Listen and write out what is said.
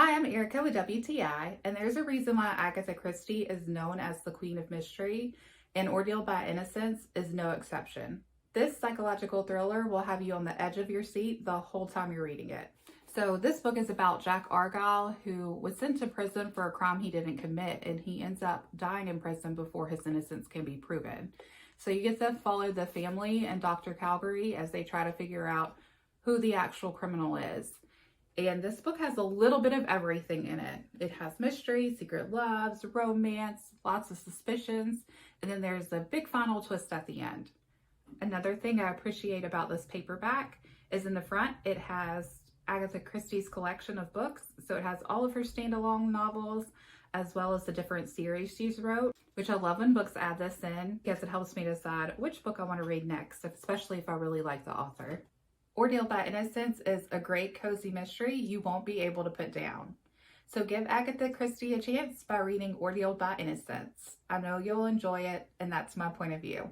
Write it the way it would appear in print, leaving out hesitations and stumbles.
Hi, I'm Erica with WTI, and there's a reason why Agatha Christie is known as the Queen of Mystery, and Ordeal by Innocence is no exception. This psychological thriller will have you on the edge of your seat the whole time you're reading it. So this book is about Jacko Argyle, who was sent to prison for a crime he didn't commit, and he ends up dying in prison before his innocence can be proven. So you get to follow the family and Dr. Calgary as they try to figure out who the actual criminal is. And this book has a little bit of everything in it. It has mystery, secret loves, romance, lots of suspicions, and then there's a big final twist at the end. Another thing I appreciate about this paperback is in the front, it has Agatha Christie's collection of books. So it has all of her standalone novels, as well as the different series she's wrote, which I love when books add this in because it helps me decide which book I want to read next, especially if I really like the author. Ordeal by Innocence is a great cozy mystery you won't be able to put down. So give Agatha Christie a chance by reading Ordeal by Innocence. I know you'll enjoy it, and that's my point of view.